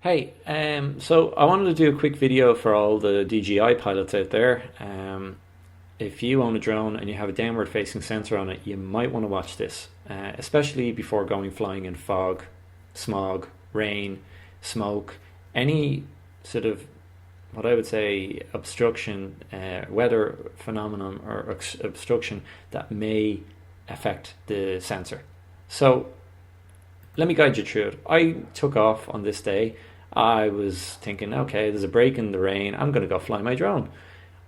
Hey, so I wanted to do a quick video for all the DJI pilots out there. If you own a drone and you have a downward facing sensor on it, you might want to watch this, especially before going flying in fog, smog, rain, smoke, any sort of what I would say obstruction, weather phenomenon or obstruction that may affect the sensor. So let me guide you through it. I took off on this day. I was thinking, okay, there's a break in the rain. I'm going to go fly my drone.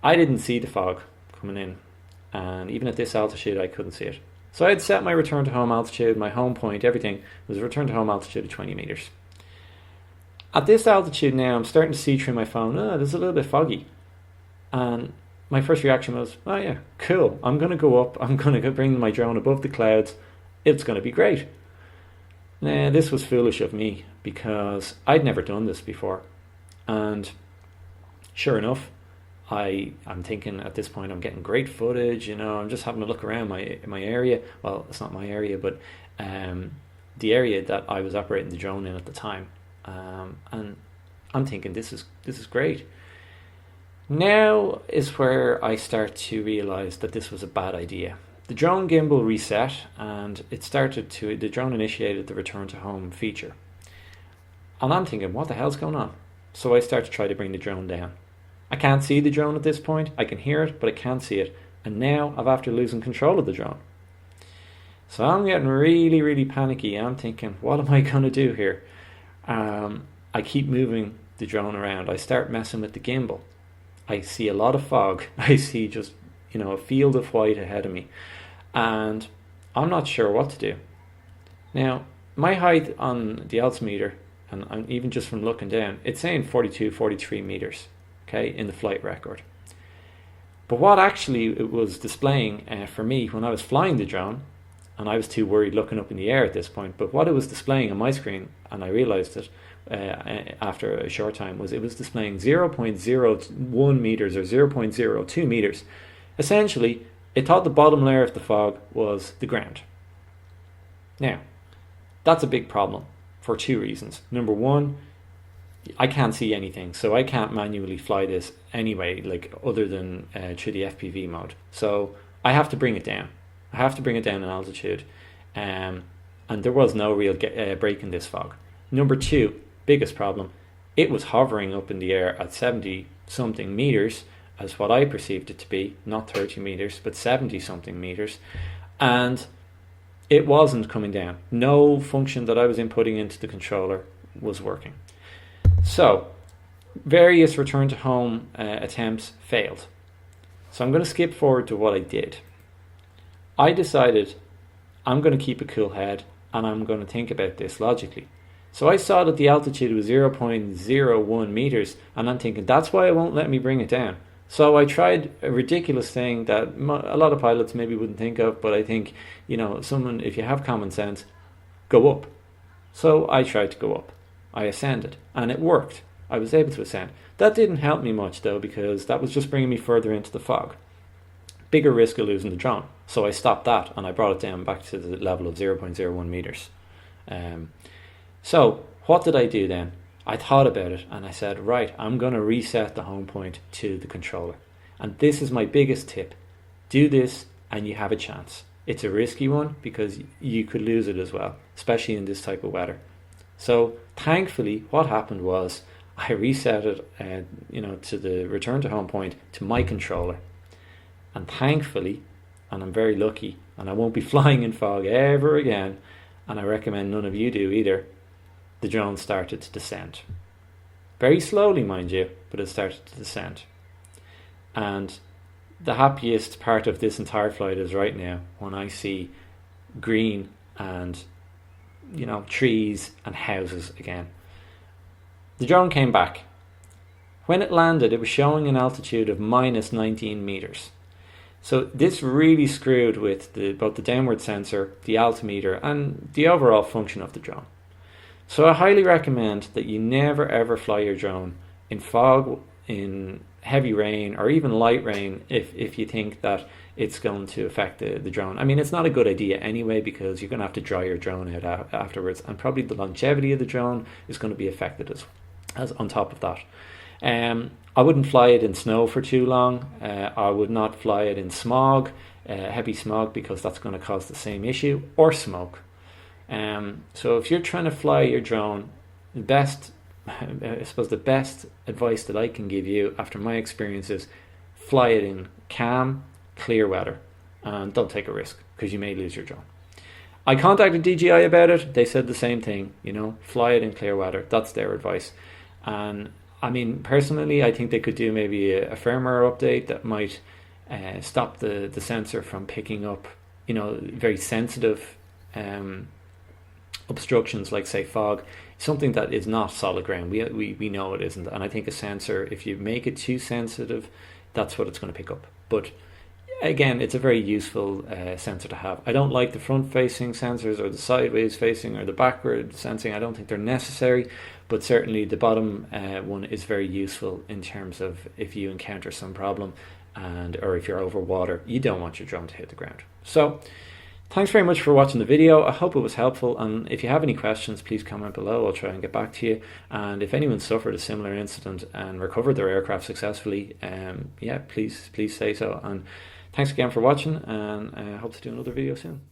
I didn't see the fog coming in, and even at this altitude, I couldn't see it. So I had set my return to home altitude, my home point, everything was a return to home altitude of 20 meters. At this altitude now, I'm starting to see through my phone, there's a little bit foggy. And my first reaction was, oh yeah, cool. I'm going to go up. I'm going to bring my drone above the clouds. It's going to be great. Nah, this was foolish of me because I'd never done this before. And sure enough, I'm thinking at this point I'm getting great footage, I'm just having a look around my area. Well, it's not my area, but the area that I was operating the drone in at the time. And I'm thinking this is great. Now is where I start to realize that this was a bad idea. The drone gimbal reset and the drone initiated the return to home feature. And I'm thinking, what the hell's going on? So I start to try to bring the drone down. I can't see the drone at this point. I can hear it, but I can't see it. And now I'm after losing control of the drone. So I'm getting really, really panicky. I'm thinking, what am I going to do here? I keep moving the drone around. I start messing with the gimbal. I see a lot of fog. I see just, a field of white ahead of me. And I'm not sure what to do. Now, my height on the altimeter, and even just from looking down, it's saying 42, 43 meters, okay, in the flight record. But what actually it was displaying for me when I was flying the drone, and I was too worried looking up in the air at this point, but what it was displaying on my screen, and I realized it after a short time, was it was displaying 0.01 meters or 0.02 meters. Essentially, it thought the bottom layer of the fog was the ground. Now, that's a big problem for two reasons. Number one, I can't see anything, so I can't manually fly this anyway, like other than through the FPV mode. So I have to bring it down. I have to bring it down in altitude, and there was no real break in this fog. Number two, biggest problem, it was hovering up in the air at 70 something meters, as what I perceived it to be, not 30 meters, but 70 something meters, and it wasn't coming down. No function that I was inputting into the controller was working. So, various return to home attempts failed. So I'm going to skip forward to what I did. I decided I'm going to keep a cool head and I'm going to think about this logically. So I saw that the altitude was 0.01 meters, and I'm thinking that's why it won't let me bring it down. So I tried a ridiculous thing that a lot of pilots maybe wouldn't think of, but I think, if you have common sense, go up. So I tried to go up. I ascended, and it worked. I was able to ascend. That didn't help me much, though, because that was just bringing me further into the fog. Bigger risk of losing the drone. So I stopped that, and I brought it down back to the level of 0.01 meters. So what did I do then? I thought about it and I said, right, I'm going to reset the home point to the controller. And this is my biggest tip. Do this and you have a chance. It's a risky one because you could lose it as well, especially in this type of weather. So thankfully, what happened was I reset it, to the return to home point to my controller. And thankfully, and I'm very lucky, and I won't be flying in fog ever again, and I recommend none of you do either, the drone started to descend. Very slowly, mind you, but it started to descend. And the happiest part of this entire flight is right now when I see green and, trees and houses again. The drone came back. When it landed, it was showing an altitude of minus 19 meters. So this really screwed with both the downward sensor, the altimeter, and the overall function of the drone. So I highly recommend that you never ever fly your drone in fog, in heavy rain, or even light rain if you think that it's going to affect the drone. I mean, it's not a good idea anyway because you're going to have to dry your drone out afterwards, and probably the longevity of the drone is going to be affected as on top of that. I wouldn't fly it in snow for too long. I would not fly it in smog, heavy smog, because that's going to cause the same issue, or smoke. So if you're trying to fly your drone, I suppose the best advice that I can give you after my experience is fly it in calm, clear weather, and don't take a risk because you may lose your drone. I contacted DJI about it. They said the same thing, fly it in clear weather. That's their advice. And I mean, personally, I think they could do maybe a firmware update that might stop the sensor from picking up, very sensitive obstructions, like say fog, something that is not solid ground. We know it isn't. And I think a sensor, if you make it too sensitive, that's what it's going to pick up. But again, it's a very useful sensor to have. I don't like the front facing sensors or the sideways facing or the backward sensing. I don't think they're necessary, but certainly the bottom one is very useful in terms of if you encounter some problem or if you're over water, you don't want your drone to hit the ground. So thanks very much for watching the video. I hope it was helpful, and if you have any questions, please comment below. I'll try and get back to you. And if anyone suffered a similar incident and recovered their aircraft successfully, please say so. And thanks again for watching, and I hope to do another video soon.